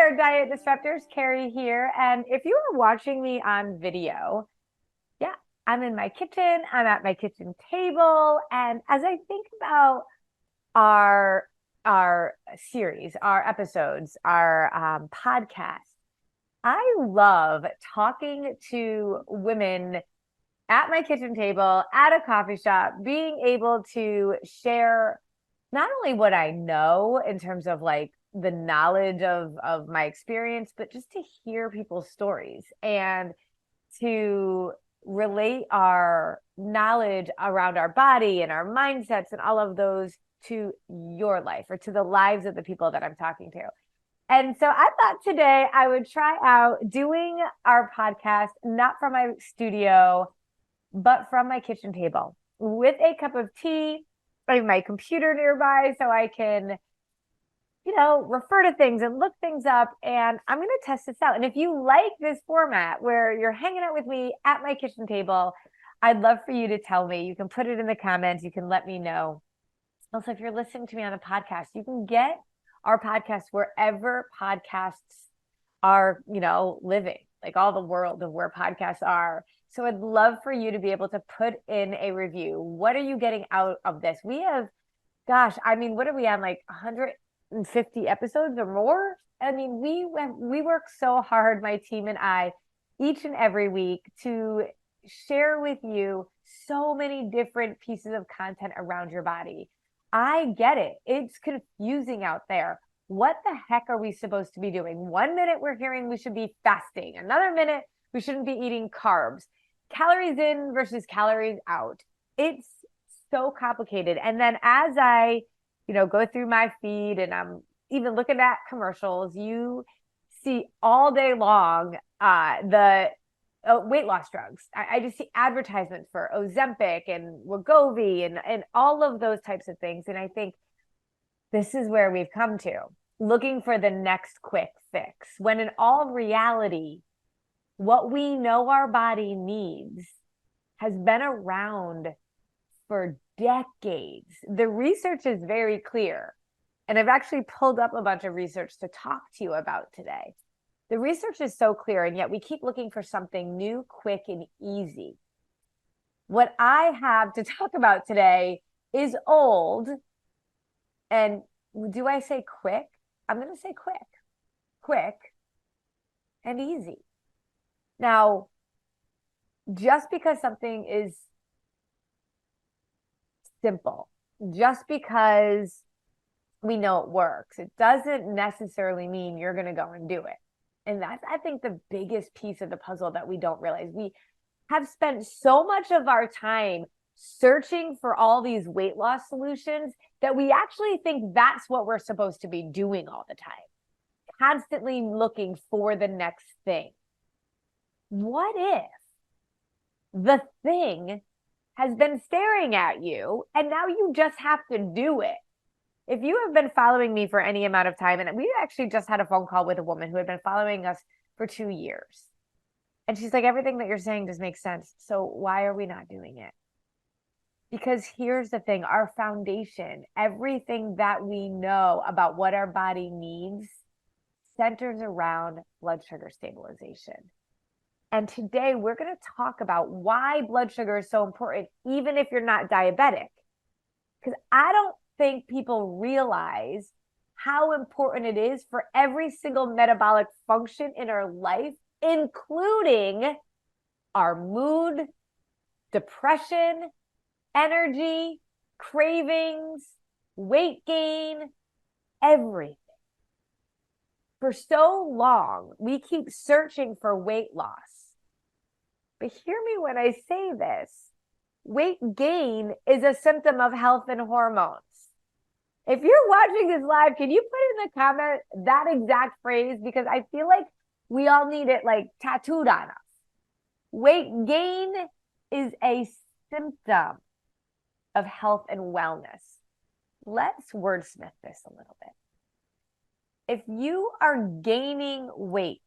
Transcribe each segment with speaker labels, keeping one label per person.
Speaker 1: there, Diet Disruptors. Carrie here. And if you are watching me on video, yeah, I'm in my kitchen. I'm at my kitchen table. And as I think about our our series, our episodes, our podcast, I love talking to women at my kitchen table, at a coffee shop, being able to share not only what I know in terms of like the knowledge of my experience, but just to hear people's stories and to relate our knowledge around our body and our mindsets and all of those to your life or to the lives of the people that I'm talking to. And so I thought today I would try out doing our podcast, not from my studio, but from my kitchen table with a cup of tea. I have my computer nearby so I can, refer to things and look things up. And I'm going to test this out. And if you like this format where you're hanging out with me at my kitchen table, I'd love for you to tell me. You can put it in the comments. You can let me know. Also, if you're listening to me on a podcast, you can get our podcast wherever podcasts are, living, like all the world of where podcasts are. So I'd love for you to be able to put in a review. What are you getting out of this? We have, what are we on, like 150 episodes or more? I mean, we work so hard, my team and I, each and every week to share with you so many different pieces of content around your body. I get it. It's confusing out there. What the heck are we supposed to be doing? 1 minute we're hearing we should be fasting. Another minute we shouldn't be eating carbs. Calories in versus calories out. It's so complicated. And then as I, go through my feed and I'm even looking at commercials, you see all day long the weight loss drugs. I just see advertisements for Ozempic and Wegovy and all of those types of things. And I think this is where we've come to, looking for the next quick fix, when in all reality, what we know our body needs has been around for decades. The research is very clear. And I've actually pulled up a bunch of research to talk to you about today. The research is so clear, and yet we keep looking for something new, quick, and easy. What I have to talk about today is old. And do I say quick? I'm going to say quick and easy. Now, just because something is simple, just because we know it works, it doesn't necessarily mean you're going to go and do it. And that's, I think, the biggest piece of the puzzle that we don't realize. We have spent so much of our time searching for all these weight loss solutions that we actually think that's what we're supposed to be doing all the time, constantly looking for the next thing. What if the thing has been staring at you and now you just have to do it? If you have been following me for any amount of time, and we actually just had a phone call with a woman who had been following us for 2 years. And she's like, everything that you're saying just makes sense. So why are we not doing it? Because here's the thing, our foundation, everything that we know about what our body needs centers around blood sugar stabilization. And today we're going to talk about why blood sugar is so important, even if you're not diabetic. Because I don't think people realize how important it is for every single metabolic function in our life, including our mood, depression, energy, cravings, weight gain, everything. For so long, we keep searching for weight loss. But hear me when I say this. Weight gain is a symptom of health and hormones. If you're watching this live, can you put in the comment that exact phrase? Because I feel like we all need it like tattooed on us. Weight gain is a symptom of health and wellness. Let's wordsmith this a little bit. If you are gaining weight,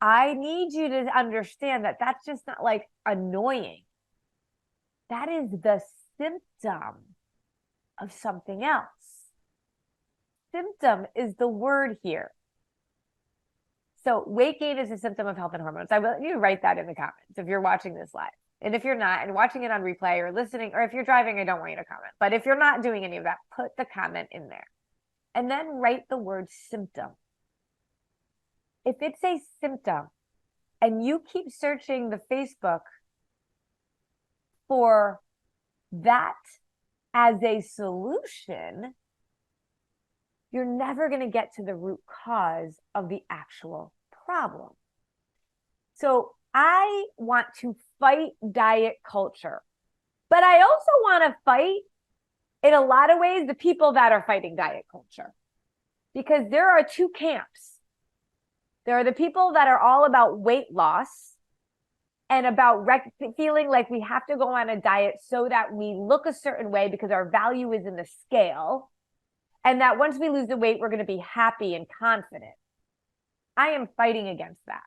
Speaker 1: I need you to understand that that's just not like annoying. That is the symptom of something else. symptom is the word here. So weight gain is a symptom of health and hormones. I will you write that in the comments if you're watching this live. And if you're not and watching it on replay or listening, or if you're driving, I don't want you to comment. But if you're not doing any of that, put the comment in there. And then write the word symptom. If it's a symptom and you keep searching the Facebook for that as a solution, you're never going to get to the root cause of the actual problem. So I want to fight diet culture, but I also want to fight, in a lot of ways, the people that are fighting diet culture, because there are two camps. There are the people that are all about weight loss and about feeling like we have to go on a diet so that we look a certain way because our value is in the scale. And that once we lose the weight, we're going to be happy and confident. I am fighting against that.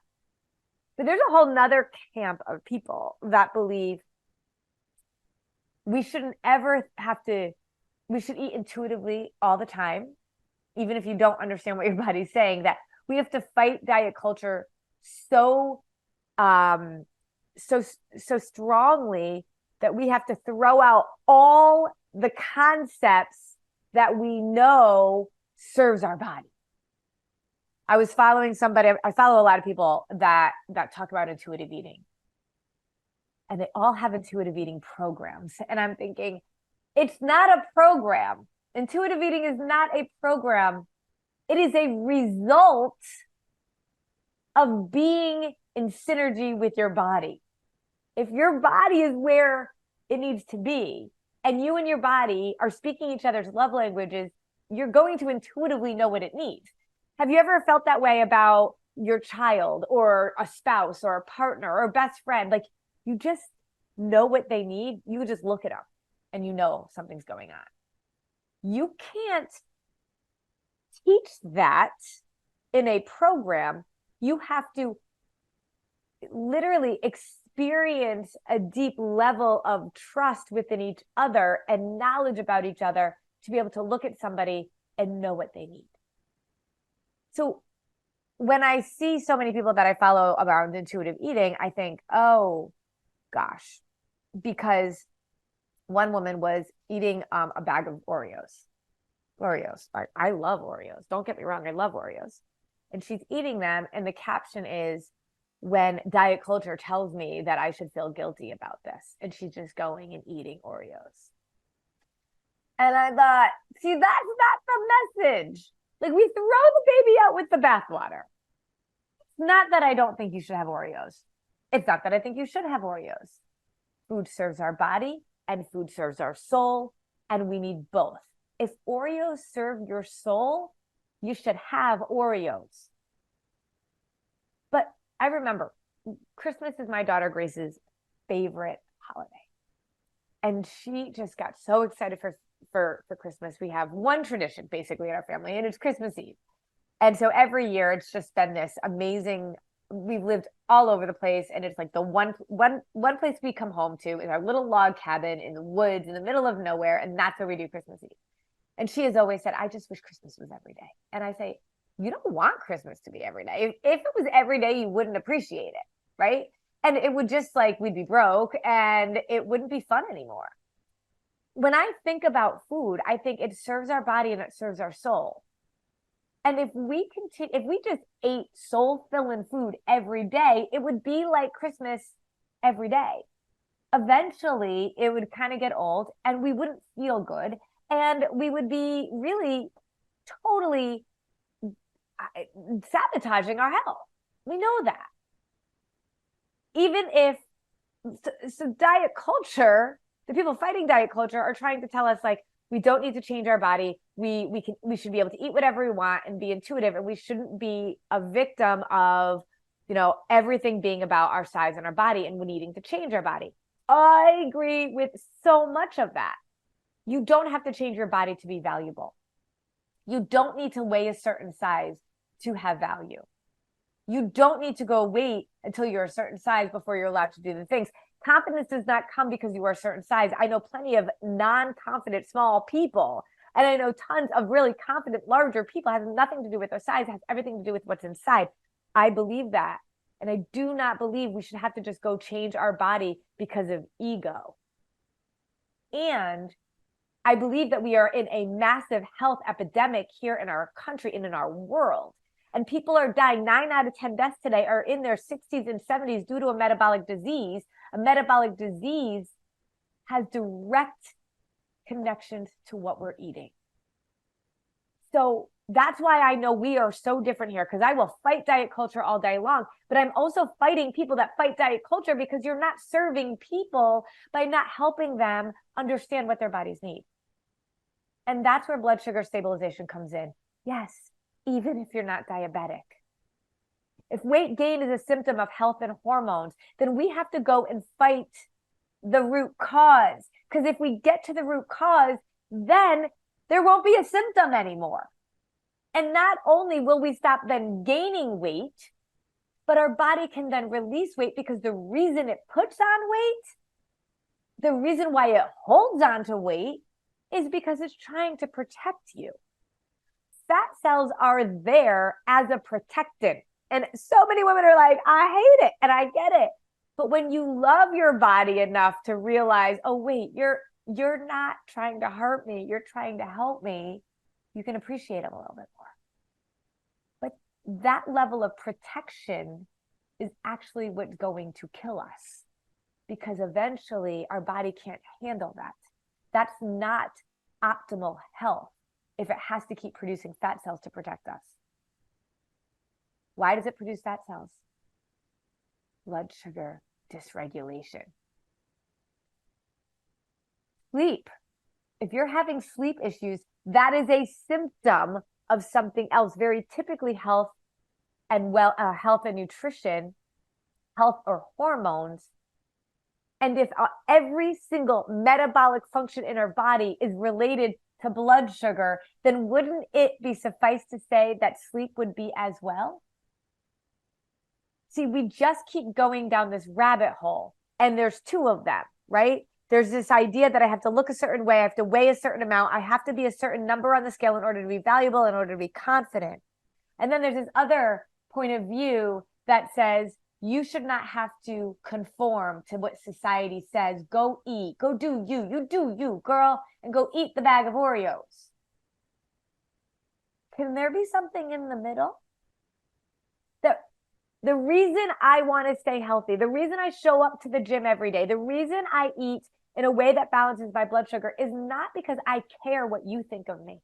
Speaker 1: But there's a whole nother camp of people that believe we shouldn't ever we should eat intuitively all the time, even if you don't understand what your body's saying, that we have to fight diet culture so strongly that we have to throw out all the concepts that we know serves our body. I was following somebody, I follow a lot of people that talk about intuitive eating. And they all have intuitive eating programs. And I'm thinking, it's not a program. Intuitive eating is not a program. It is a result of being in synergy with your body. If your body is where it needs to be, and you and your body are speaking each other's love languages, you're going to intuitively know what it needs. Have you ever felt that way about your child or a spouse or a partner or a best friend? Like, you just know what they need. You just look at them and you know something's going on. You can't teach that in a program. You have to literally experience a deep level of trust within each other and knowledge about each other to be able to look at somebody and know what they need. So when I see so many people that I follow around intuitive eating, I think, oh gosh, because one woman was eating a bag of Oreos. I love Oreos. Don't get me wrong. I love Oreos. And she's eating them. And the caption is, when diet culture tells me that I should feel guilty about this. And she's just going and eating Oreos. And I thought, see, that's not the message. Like, we throw the baby out with the bathwater. It's not that I don't think you should have Oreos. It's not that I think you should have Oreos. Food serves our body and food serves our soul, and we need both. If Oreos serve your soul, you should have Oreos. But I remember Christmas is my daughter Grace's favorite holiday. And she just got so excited for Christmas. We have one tradition basically in our family, and it's Christmas Eve. And so every year it's just been this amazing, we've lived all over the place. And it's like the one place we come home to is our little log cabin in the woods in the middle of nowhere. And that's where we do Christmas Eve. And she has always said, I just wish Christmas was every day. And I say, you don't want Christmas to be every day. If it was every day, you wouldn't appreciate it, right? And it would just like, we'd be broke and it wouldn't be fun anymore. When I think about food, I think it serves our body and it serves our soul. And if we just ate soul-filling food every day, it would be like Christmas every day. Eventually, it would kind of get old and we wouldn't feel good. And we would be really totally sabotaging our health. We know that. Even if, so diet culture, the people fighting diet culture are trying to tell us like, we don't need to change our body. We should be able to eat whatever we want and be intuitive. And we shouldn't be a victim of, everything being about our size and our body and needing to change our body. I agree with so much of that. You don't have to change your body to be valuable. You don't need to weigh a certain size to have value. You don't need to go wait until you're a certain size before you're allowed to do the things. Confidence does not come because you are a certain size. I know plenty of non-confident small people. And I know tons of really confident, larger people. It has nothing to do with their size, it has everything to do with what's inside. I believe that. And I do not believe we should have to just go change our body because of ego. And I believe that we are in a massive health epidemic here in our country and in our world. And people are dying. 9 out of 10 deaths today are in their 60s and 70s due to a metabolic disease. A metabolic disease has direct connections to what we're eating. So that's why I know we are so different here, because I will fight diet culture all day long, but I'm also fighting people that fight diet culture because you're not serving people by not helping them understand what their bodies need. And that's where blood sugar stabilization comes in. Yes, even if you're not diabetic. If weight gain is a symptom of health and hormones, then we have to go and fight the root cause. Because if we get to the root cause, then there won't be a symptom anymore. And not only will we stop then gaining weight, but our body can then release weight, because the reason it puts on weight, the reason why it holds on to weight, is because it's trying to protect you. Fat cells are there as a protectant. And so many women are like, I hate it. And I get it. But when you love your body enough to realize, oh, wait, you're not trying to hurt me, you're trying to help me, you can appreciate them a little bit more. But that level of protection is actually what's going to kill us, because eventually our body can't handle that. That's not optimal health if it has to keep producing fat cells to protect us. Why does it produce fat cells? Blood sugar dysregulation. Sleep. If you're having sleep issues, that is a symptom of something else, very typically health and nutrition, health or hormones. And if every single metabolic function in our body is related to blood sugar, then wouldn't it be suffice to say that sleep would be as well? See, we just keep going down this rabbit hole, and there's two of them, right? There's this idea that I have to look a certain way, I have to weigh a certain amount, I have to be a certain number on the scale in order to be valuable, in order to be confident. And then there's this other point of view that says you should not have to conform to what society says. Go eat, go do you. You do you, girl, and go eat the bag of Oreos. Can there be something in the middle? The reason I want to stay healthy, the reason I show up to the gym every day, the reason I eat in a way that balances my blood sugar is not because I care what you think of me.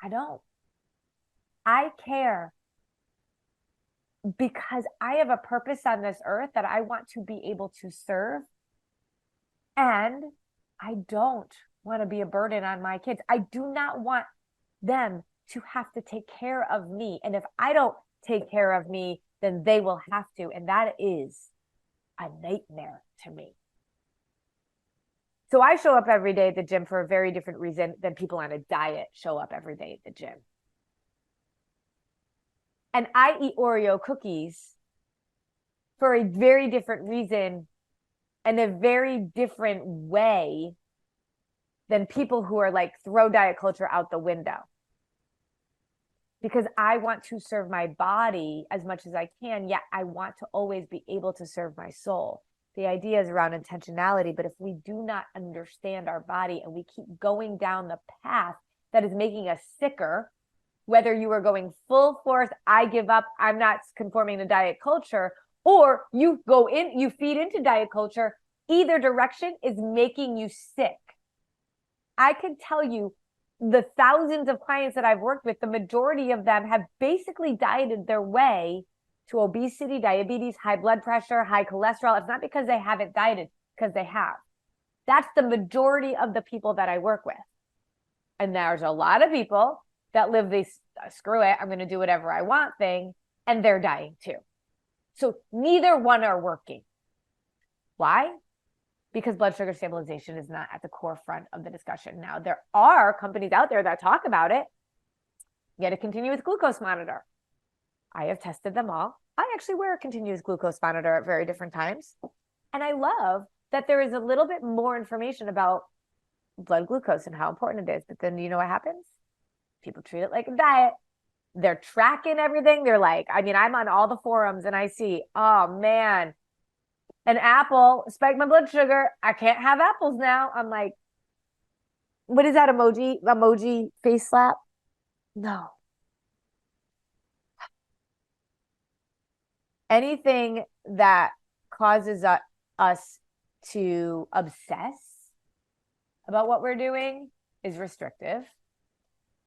Speaker 1: I don't. I care because I have a purpose on this earth that I want to be able to serve. And I don't want to be a burden on my kids. I do not want them to have to take care of me. And if I don't take care of me, then they will have to. And that is a nightmare to me. So I show up every day at the gym for a very different reason than people on a diet show up every day at the gym. And I eat Oreo cookies for a very different reason and a very different way than people who are like, throw diet culture out the window. Because I want to serve my body as much as I can, yet I want to always be able to serve my soul. The idea is around intentionality, but if we do not understand our body and we keep going down the path that is making us sicker, whether you are going full force, I give up, I'm not conforming to diet culture, or you go in, you feed into diet culture, either direction is making you sick. I can tell you, the thousands of clients that I've worked with, the majority of them have basically dieted their way to obesity, diabetes, high blood pressure, high cholesterol. It's not because they haven't dieted, because they have. That's the majority of the people that I work with. And there's a lot of people that live this, screw it, I'm going to do whatever I want thing, and they're dying too. So neither one are working. Why? Because blood sugar stabilization is not at the core front of the discussion. Now, there are companies out there that talk about it. Get a continuous glucose monitor. I have tested them all. I actually wear a continuous glucose monitor at very different times. And I love that there is a little bit more information about blood glucose and how important it is. But then you know what happens? People treat it like a diet. They're tracking everything. They're like, I mean, I'm on all the forums and I see, oh man, an apple spiked my blood sugar. I can't have apples now. I'm like, what is that emoji? Emoji face slap? No. Anything that causes us to obsess about what we're doing is restrictive.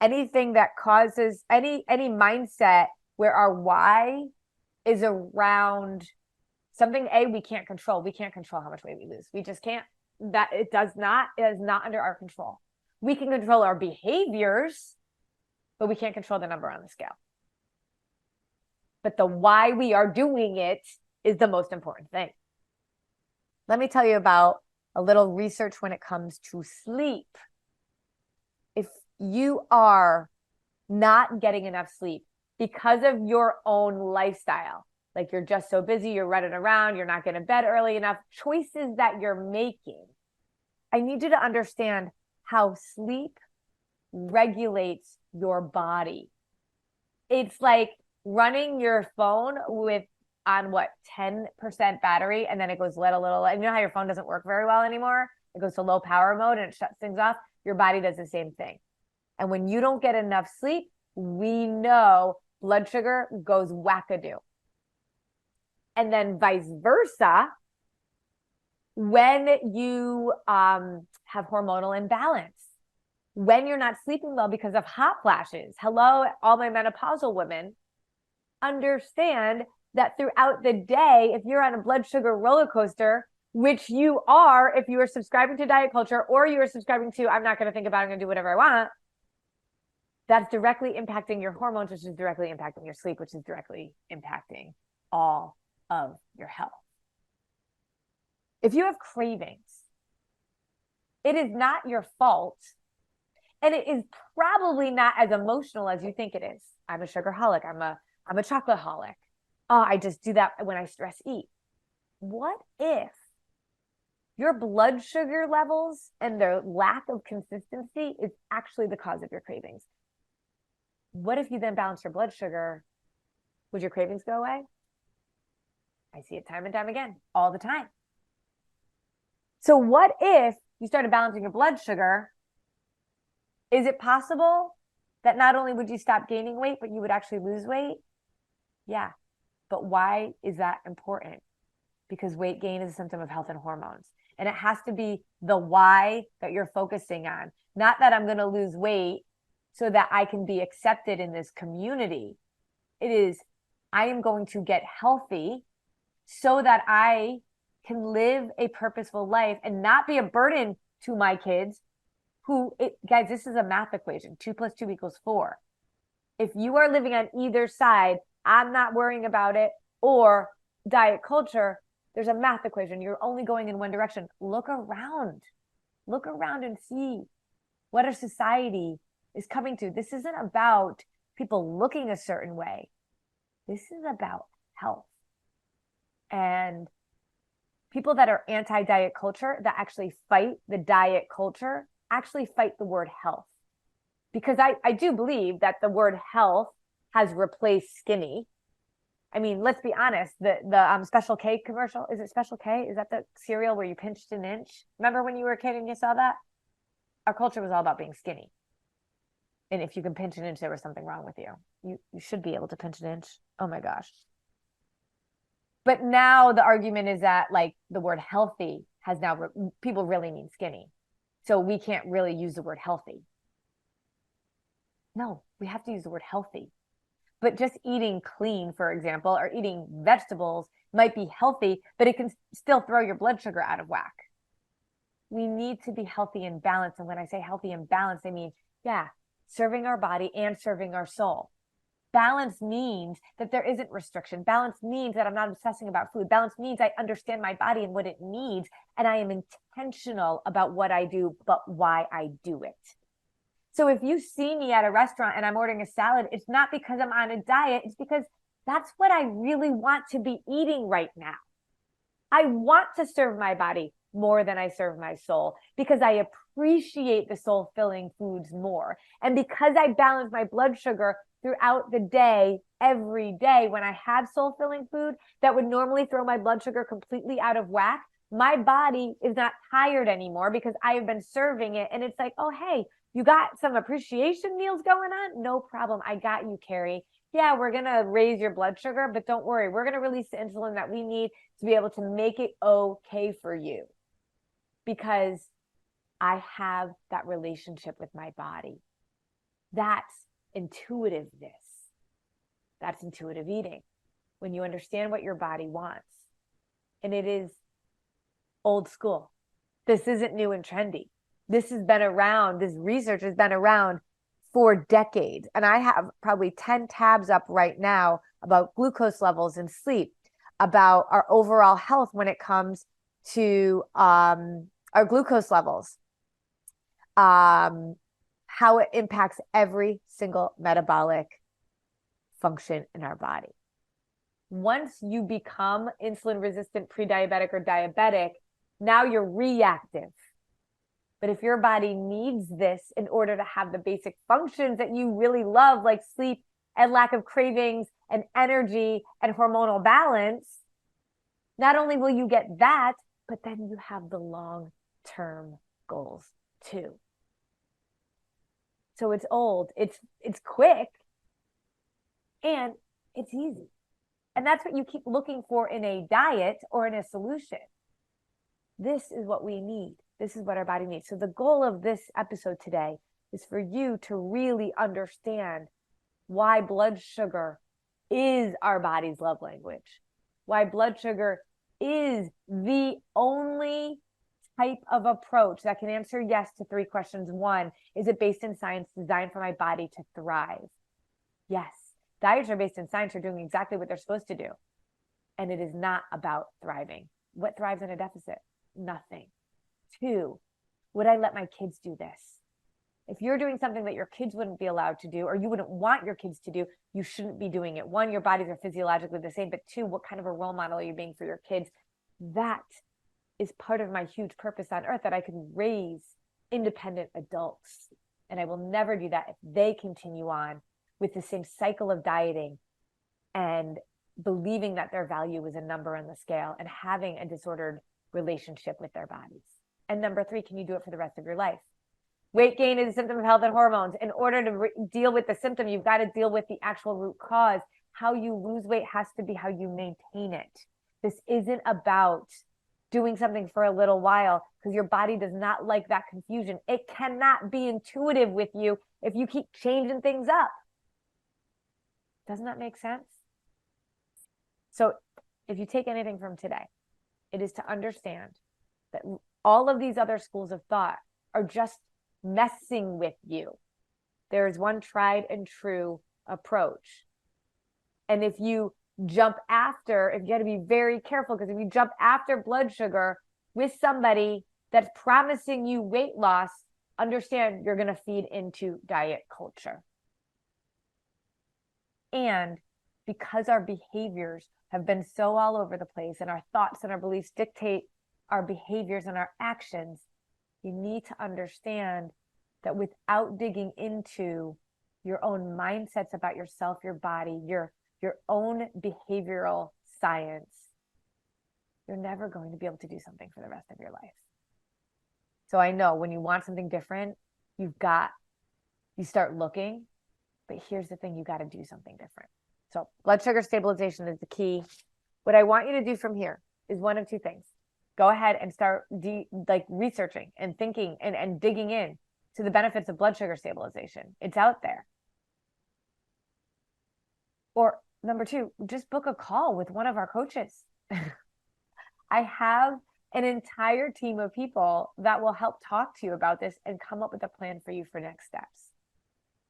Speaker 1: Anything that causes any mindset where our why is around something we can't control. We can't control how much weight we lose. We just can't. It is not under our control. We can control our behaviors, but we can't control the number on the scale. But the why we are doing it is the most important thing. Let me tell you about a little research when it comes to sleep. If you are not getting enough sleep because of your own lifestyle, like you're just so busy, you're running around, you're not getting to bed early enough, choices that you're making, I need you to understand how sleep regulates your body. It's like running your phone on 10% battery, and then it goes let a little, and you know how your phone doesn't work very well anymore? It goes to low power mode and it shuts things off. Your body does the same thing. And when you don't get enough sleep, we know blood sugar goes wackadoo. And then vice versa, when you have hormonal imbalance, when you're not sleeping well because of hot flashes, hello, all my menopausal women, understand that throughout the day, if you're on a blood sugar roller coaster, which you are if you are subscribing to diet culture or you are subscribing to, I'm not going to think about it, I'm going to do whatever I want, that's directly impacting your hormones, which is directly impacting your sleep, which is directly impacting all of your health. If you have cravings, it is not your fault. And it is probably not as emotional as you think it is. I'm a sugarholic. I'm a chocolateholic. Oh, I just do that when I stress eat. What if your blood sugar levels and their lack of consistency is actually the cause of your cravings? What if you then balance your blood sugar? Would your cravings go away? I see it time and time again, all the time. So what if you started balancing your blood sugar? Is it possible that not only would you stop gaining weight, but you would actually lose weight? Yeah. But why is that important? Because weight gain is a symptom of health and hormones. And it has to be the why that you're focusing on. Not that I'm going to lose weight so that I can be accepted in this community. It is, I am going to get healthy so that I can live a purposeful life and not be a burden to my kids guys, this is a math equation. 2 + 2 = 4. If you are living on either side, I'm not worrying about it, or diet culture, there's a math equation. You're only going in one direction. Look around and see what our society is coming to. This isn't about people looking a certain way. This is about health. And people that are anti-diet culture, that actually fight the diet culture, actually fight the word health. Because I do believe that the word health has replaced skinny. I mean, let's be honest, the Special K commercial, is it Special K? Is that the cereal where you pinched an inch? Remember when you were a kid and you saw that? Our culture was all about being skinny. And if you can pinch an inch, there was something wrong with you. You should be able to pinch an inch. Oh my gosh. But now the argument is that like the word healthy has now, people really mean skinny. So we can't really use the word healthy. No, we have to use the word healthy. But just eating clean, for example, or eating vegetables might be healthy, but it can still throw your blood sugar out of whack. We need to be healthy and balanced. And when I say healthy and balanced, I mean, serving our body and serving our soul. Balance means that there isn't restriction. Balance means that I'm not obsessing about food. Balance means I understand my body and what it needs, and I am intentional about what I do, but why I do it. So if you see me at a restaurant and I'm ordering a salad, it's not because I'm on a diet. It's because that's what I really want to be eating right now. I want to serve my body more than I serve my soul, because I appreciate the soul filling foods more. And because I balance my blood sugar throughout the day, every day, when I have soul filling food that would normally throw my blood sugar completely out of whack, my body is not tired anymore because I have been serving it. And it's like, oh, hey, you got some appreciation meals going on? No problem. I got you, Carrie. Yeah, we're going to raise your blood sugar, but don't worry. We're going to release the insulin that we need to be able to make it okay for you, because I have that relationship with my body. That's intuitiveness. That's intuitive eating. When you understand what your body wants. And it is old school. This isn't new and trendy. This has been around. This research has been around for decades. And I have probably 10 tabs up right now about glucose levels and sleep, about our overall health when it comes to our glucose levels, how it impacts every single metabolic function in our body. Once you become insulin resistant, pre-diabetic, or diabetic, now you're reactive. But if your body needs this in order to have the basic functions that you really love, like sleep and lack of cravings and energy and hormonal balance, not only will you get that, but then you have the long-term goals too. So it's old, it's quick, and it's easy. And that's what you keep looking for in a diet or in a solution. This is what we need. This is what our body needs. So the goal of this episode today is for you to really understand why blood sugar is our body's love language, why blood sugar is the only type of approach that can answer yes to 3 questions. 1, is it based in science, designed for my body to thrive? Yes. Diets are based in science are doing exactly what they're supposed to do. And it is not about thriving. What thrives in a deficit? Nothing. 2, would I let my kids do this? If you're doing something that your kids wouldn't be allowed to do, or you wouldn't want your kids to do, you shouldn't be doing it. 1, your bodies are physiologically the same, but 2, what kind of a role model are you being for your kids? That is part of my huge purpose on earth, that I can raise independent adults. And I will never do that if they continue on with the same cycle of dieting and believing that their value is a number on the scale and having a disordered relationship with their bodies. And number 3, can you do it for the rest of your life? Weight gain is a symptom of health and hormones. In order to deal with the symptom, you've got to deal with the actual root cause. How you lose weight has to be how you maintain it. This isn't about doing something for a little while, because your body does not like that confusion. It cannot be intuitive with you if you keep changing things up. Doesn't that make sense? So if you take anything from today, it is to understand that all of these other schools of thought are just messing with you. There is one tried and true approach. And if you jump after, if you got to be very careful, because if you jump after blood sugar with somebody that's promising you weight loss, understand you're going to feed into diet culture. And because our behaviors have been so all over the place, and our thoughts and our beliefs dictate our behaviors and our actions, you need to understand that without digging into your own mindsets about yourself, your body, your own behavioral science, you're never going to be able to do something for the rest of your life. So I know when you want something different, you start looking, but here's the thing, you got to do something different. So blood sugar stabilization is the key. What I want you to do from here is one of 2 things. Go ahead and start researching and thinking and digging in to the benefits of blood sugar stabilization. It's out there. Or number 2, just book a call with one of our coaches. I have an entire team of people that will help talk to you about this and come up with a plan for you for next steps.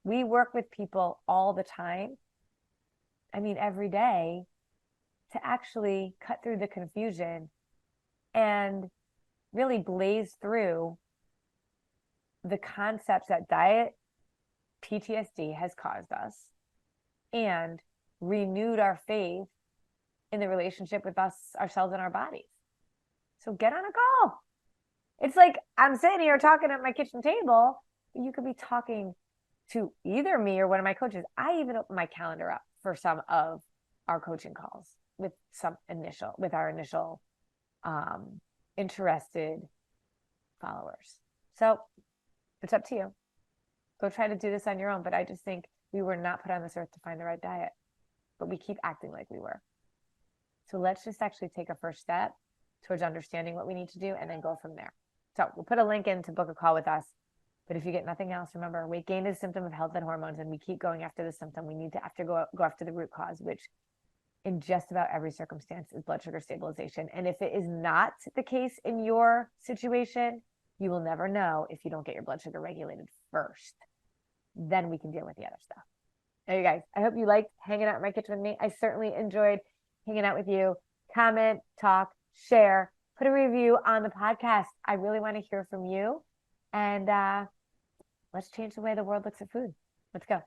Speaker 1: We work with people all the time, every day, to actually cut through the confusion and really blaze through the concepts that diet PTSD has caused us, and renewed our faith in the relationship with us, ourselves, and our bodies. So get on a call. It's like I'm sitting here talking at my kitchen table, but you could be talking to either me or one of my coaches. I even open my calendar up for some of our coaching calls with our initial interested followers. So it's up to you. Go try to do this on your own. But I just think we were not put on this earth to find the right diet, but we keep acting like we were. So let's just actually take a first step towards understanding what we need to do and then go from there. So we'll put a link in to book a call with us. But if you get nothing else, remember, weight gain is a symptom of health and hormones, and we keep going after the symptom. We need to go after the root cause, which in just about every circumstance is blood sugar stabilization. And if it is not the case in your situation, you will never know if you don't get your blood sugar regulated first. Then we can deal with the other stuff. Now, you guys, I hope you liked hanging out in my kitchen with me. I certainly enjoyed hanging out with you. Comment, talk, share, put a review on the podcast. I really want to hear from you. And let's change the way the world looks at food. Let's go.